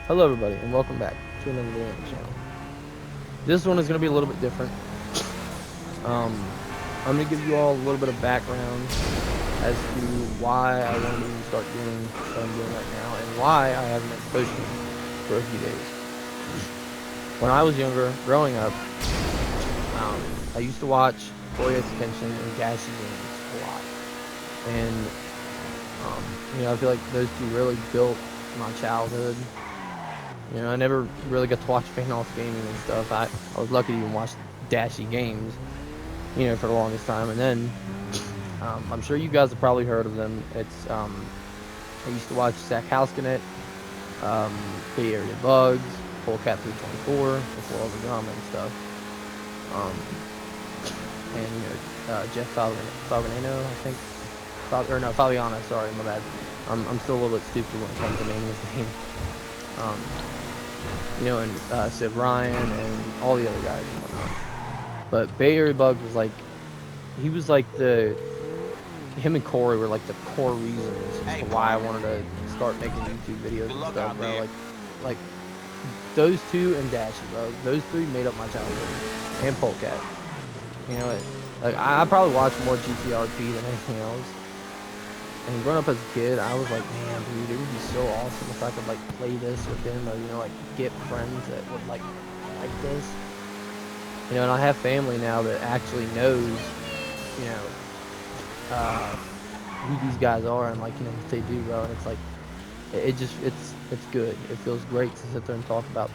Hello everybody and welcome back to another video on the channel. This one is going to be a little bit different. I'm going to give you all a little bit of background as to why I wanted to start doing what I'm doing right now and why I haven't been posting for a few days. When I was younger, growing up, I used to watch Toei Kenshin and Gashi games a lot. And, I feel like those two really built my childhood. I never really got to watch Fan-Off Gaming and stuff. I was lucky to even watch Dashi Games, for the longest time. And then, I'm sure you guys have probably heard of them. It's, I used to watch Zach Housekinet, Bay Area Bugs, Polecat 324, before all the drama and stuff. And, Jeff Falganino, I think. Fabiana, sorry, my bad. I'm still a little bit stupid when it comes to naming his name. And Sid Ryan and all the other guys and whatnot. But Bay Area Bugs was like, him and Corey were like the core reasons as to why I wanted to start making YouTube videos and stuff, bro. Like those two and Dashi, bro. Those three made up my childhood. And Polecat. Like I probably watched more GTRP than anything else. And growing up as a kid, I was like, man, dude, it would be so awesome if I could, like, play this with him or, get friends that would, like this. And I have family now that actually knows, who these guys are and, what they do, bro. And it's, like, it's good. It feels great to sit there and talk about,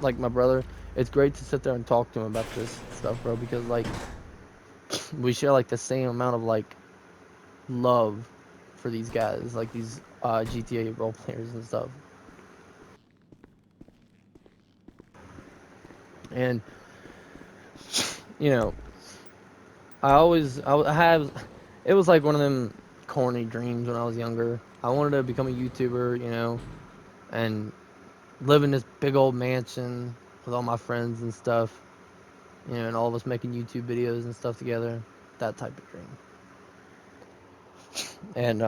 like my brother. It's great to sit there and talk to him about this stuff, bro, because, we share, the same amount of, love for these guys, like these GTA role players and stuff. And it was like one of them corny dreams when I was younger. I wanted to become a YouTuber, and live in this big old mansion with all my friends and stuff, and all of us making YouTube videos and stuff together. That type of dream. And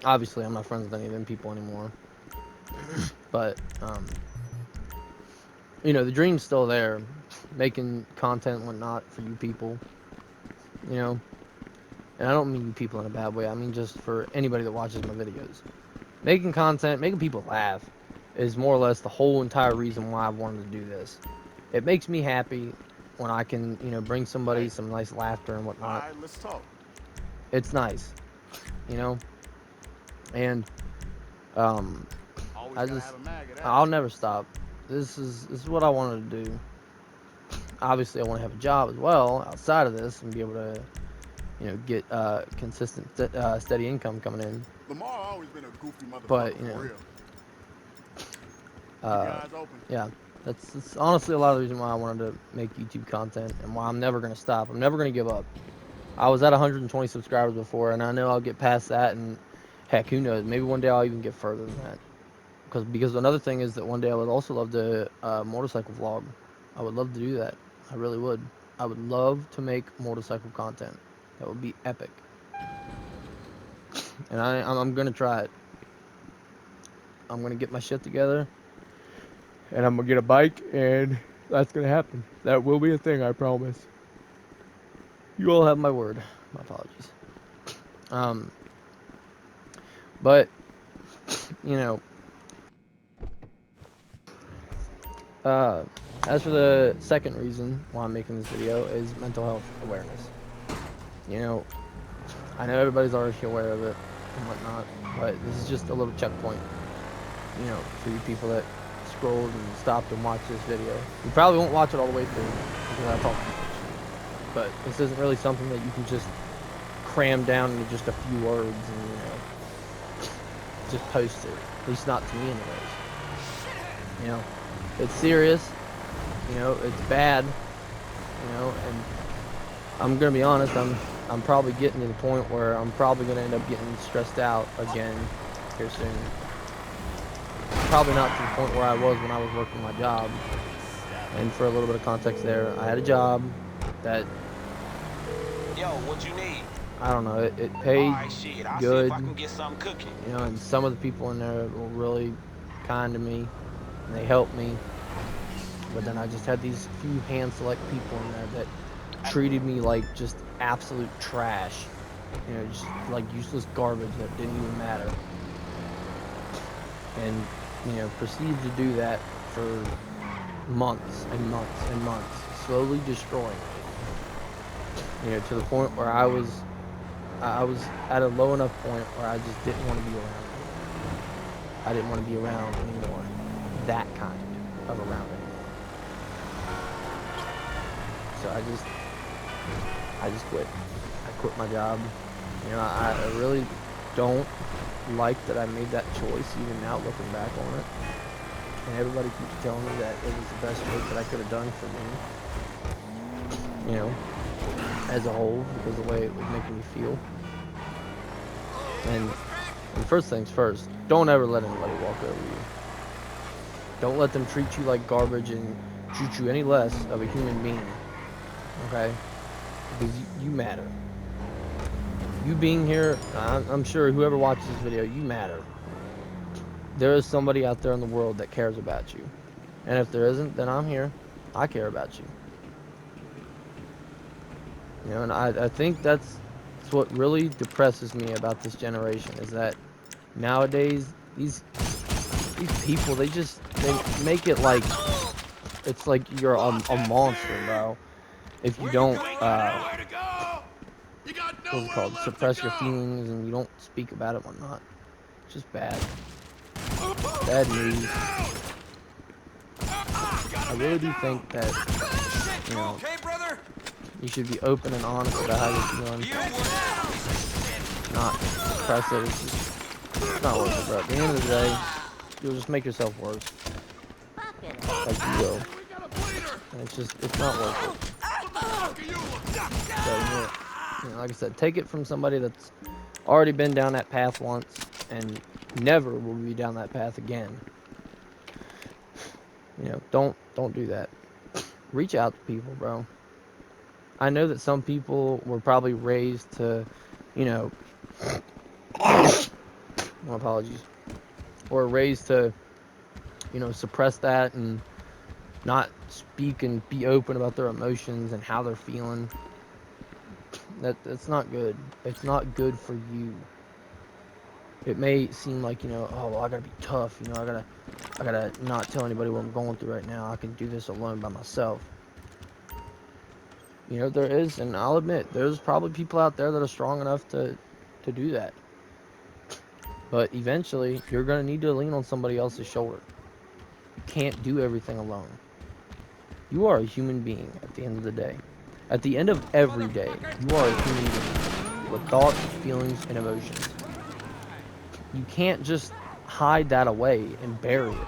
obviously I'm not friends with any of them people anymore. But the dream's still there, making content and whatnot for you people, and I don't mean you people in a bad way. I mean just for anybody that watches my videos. Making content, making people laugh is more or less the whole entire reason why I wanted to do this. It makes me happy when I can, bring somebody some nice laughter and whatnot. All right, let's talk. It's nice, and I'll never stop. This is what I wanted to do. Obviously, I want to have a job as well outside of this and be able to, get consistent, steady income coming in. Lamar always been a goofy motherfucker. But for real. Yeah, that's honestly a lot of the reason why I wanted to make YouTube content and why I'm never gonna stop. I'm never gonna give up. I was at 120 subscribers before, and I know I'll get past that, and heck, who knows? Maybe one day I'll even get further than that. Because another thing is that one day I would also love to motorcycle vlog. I would love to do that. I really would. I would love to make motorcycle content. That would be epic. And I'm gonna try it. I'm gonna get my shit together, and I'm gonna get a bike, and that's gonna happen. That will be a thing, I promise. You all have my word. My apologies. But as for the second reason why I'm making this video is mental health awareness. I know everybody's already aware of it and whatnot, but this is just a little checkpoint, for you people that scrolled and stopped and watched this video. You probably won't watch it all the way through because I talk too much. But this isn't really something that you can just cram down into just a few words and, just post it. At least not to me anyways. It's serious, it's bad, and I'm gonna be honest, I'm probably getting to the point where I'm probably gonna end up getting stressed out again here soon. Probably not to the point where I was when I was working my job. And for a little bit of context there, I had a job, that, Yo, what you need? I don't know, it paid Alright, shit. I'll see if good, I can get something cooking. you know, and some of the people in there were really kind to me, and they helped me. But then I just had these few hand select people in there that treated me like just absolute trash. You know, just like useless garbage that didn't even matter. And, you know, proceeded to do that for months and months and months, slowly destroying me. You know, to the point where I was at a low enough point where I just didn't want to be around. I didn't want to be around anymore. That kind of around anymore. So I just quit. I quit my job. You know, I really don't like that I made that choice, even now looking back on it. And everybody keeps telling me that it was the best choice that I could have done for me. You know, as a whole, because of the way it was making me feel. And first things first, don't ever let anybody walk over you. Don't let them treat you like garbage and treat you any less of a human being. Okay? Because you matter. You being here, I'm sure whoever watches this video, you matter. There is somebody out there in the world that cares about you. And if there isn't, then I'm here. I care about you. You know, and I think that's what really depresses me about this generation, is that nowadays these people, they make it like it's like you're a monster, bro. If you don't what's it called, suppress your feelings and you don't speak about it, whatnot. It's just bad. Bad news. I really do think that, you know, you should be open and honest about how you're feeling. Not suppress it. It's not worth it, bro. At the end of the day, you'll just make yourself worse. Like you will. And it's not worth it. So, you know, like I said, take it from somebody that's already been down that path once and never will be down that path again. You know, don't do that. Reach out to people, bro. I know that some people were probably raised to, you know, my apologies, or raised to, you know, suppress that and not speak and be open about their emotions and how they're feeling. That's not good. It's not good for you. It may seem like, you know, oh, well, I gotta be tough, you know, I gotta not tell anybody what I'm going through right now. I can do this alone by myself. You know, there is, and I'll admit, there's probably people out there that are strong enough to do that. But eventually, you're gonna need to lean on somebody else's shoulder. You can't do everything alone. You are a human being at the end of the day. At the end of every day, you are a human being with thoughts, feelings, and emotions. You can't just hide that away and bury it.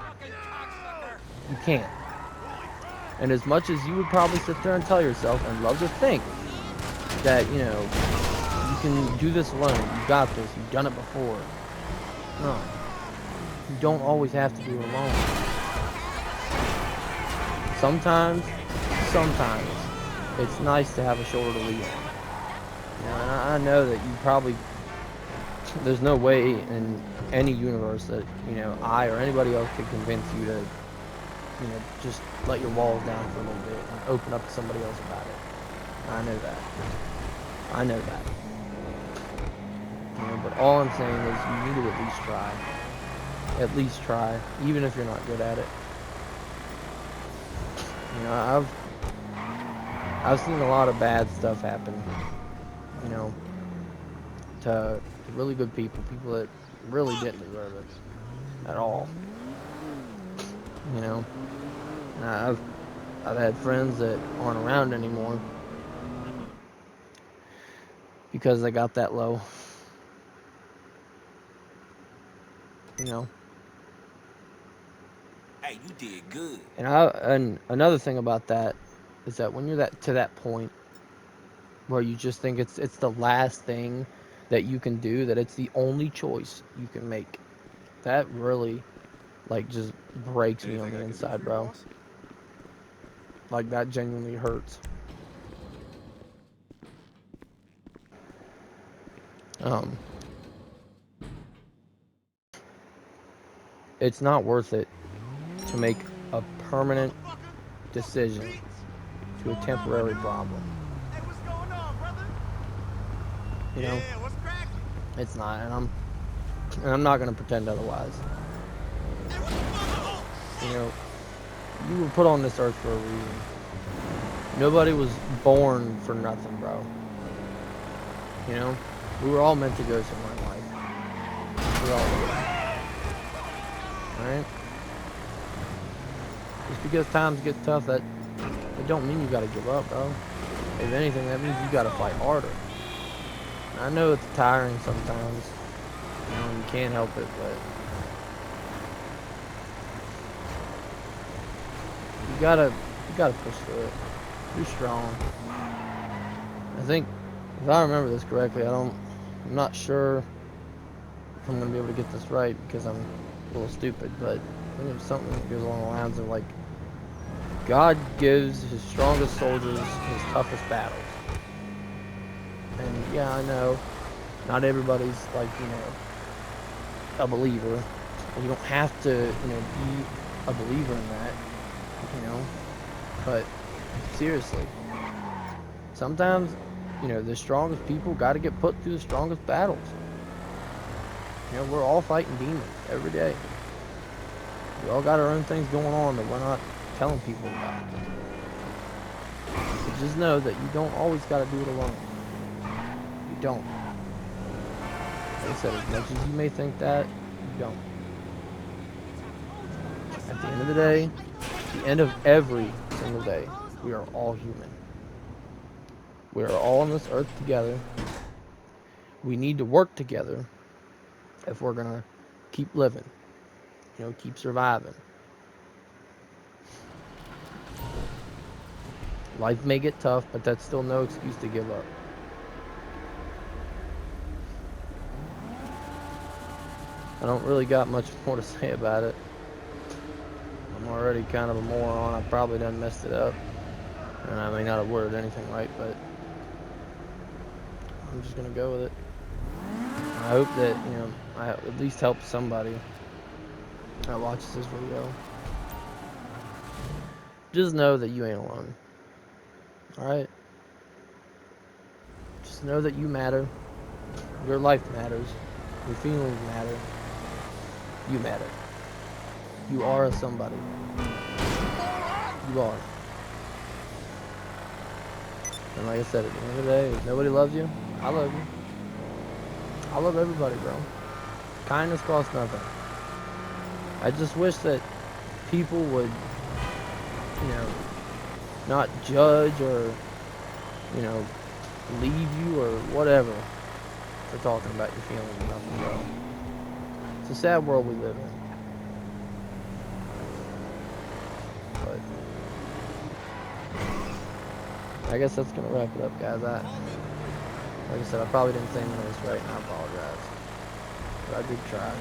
You can't. And as much as you would probably sit there and tell yourself and love to think that, you know, you can do this alone, you got this, you've done it before. No. You don't always have to do it alone. Sometimes, it's nice to have a shoulder to lean on. You know, and I know that you probably, there's no way in any universe that, you know, I or anybody else could convince you to, you know, just let your walls down for a little bit and open up to somebody else about it. I know that. I know that. You know, but all I'm saying is you need to at least try. At least try, even if you're not good at it. You know, I've seen a lot of bad stuff happen, you know, to really good people that really didn't deserve it at all. You know, and I've had friends that aren't around anymore because they got that low. You know. Hey, you did good. And another thing about that is that when you're to that point where you just think it's the last thing that you can do, that it's the only choice you can make, that really, like, just breaks me on the inside, bro. Like, that genuinely hurts. It's not worth it to make a permanent decision to a temporary problem. Hey, what's going on, brother? You know, Yeah, what's cracking? it's not, and I'm not gonna pretend otherwise. Hey, what the fuck? You know, you were put on this earth for a reason. Nobody was born for nothing, bro. You know, we were all meant to go somewhere in life. We all were. Alright? Just because times get tough, that it don't mean you gotta give up, bro. If anything, that means you gotta fight harder. And I know it's tiring sometimes. You know, you can't help it, but you gotta push through it. You're strong. I think, if I remember this correctly, I'm not sure if I'm gonna be able to get this right because I'm a little stupid, but I think it's something that goes along the lines of like, God gives his strongest soldiers his toughest battles. And yeah, I know, not everybody's like, you know, a believer. You don't have to, you know, be a believer in that, you know, but seriously, sometimes, you know, the strongest people got to get put through the strongest battles. You know, we're all fighting demons every day. We all got our own things going on that we're not telling people about. So just know that you don't always got to do it alone. You don't. Like I said, as much as you may think that, you don't. At the end of the day, at the end of every single day, we are all human. We are all on this earth together. We need to work together if we're gonna keep living, you know, keep surviving. Life may get tough, but that's still no excuse to give up. I don't really got much more to say about it. I'm already kind of a moron. I probably done messed it up. And I may not have worded anything right, but I'm just gonna go with it. I hope that, you know, I at least help somebody that watches this video. Just know that you ain't alone. Alright? Just know that you matter. Your life matters. Your feelings matter. You matter. You are a somebody. You are. And like I said, at the end of the day, if nobody loves you, I love you. I love everybody, bro. Kindness costs nothing. I just wish that people would, you know, not judge or, you know, leave you or whatever for talking about your feelings or nothing, bro. It's a sad world we live in. But I guess that's gonna wrap it up, guys. Like I said, I probably didn't say any of this right, and I apologize. But I did try.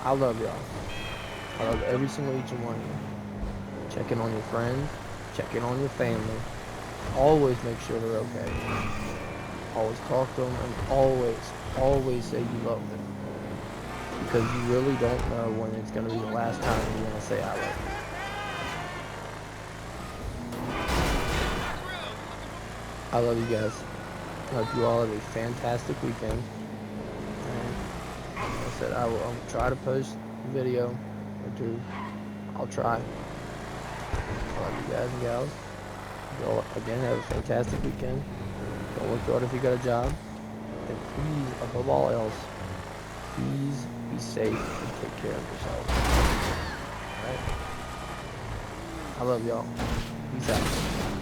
I love y'all. I love every single each and one of you. Check in on your friends. Check in on your family. Always make sure they're okay. Always talk to them, and always say you love them. Because you really don't know when it's going to be the last time you're going to say I love you. I love you guys. I hope you all have a fantastic weekend. And like I said, I'll try to post a video or two. I'll try. I love you guys and gals. You all, again, have a fantastic weekend. Don't work hard if you got a job. And please, above all else, please be safe and take care of yourselves. Alright? I love y'all. Peace out.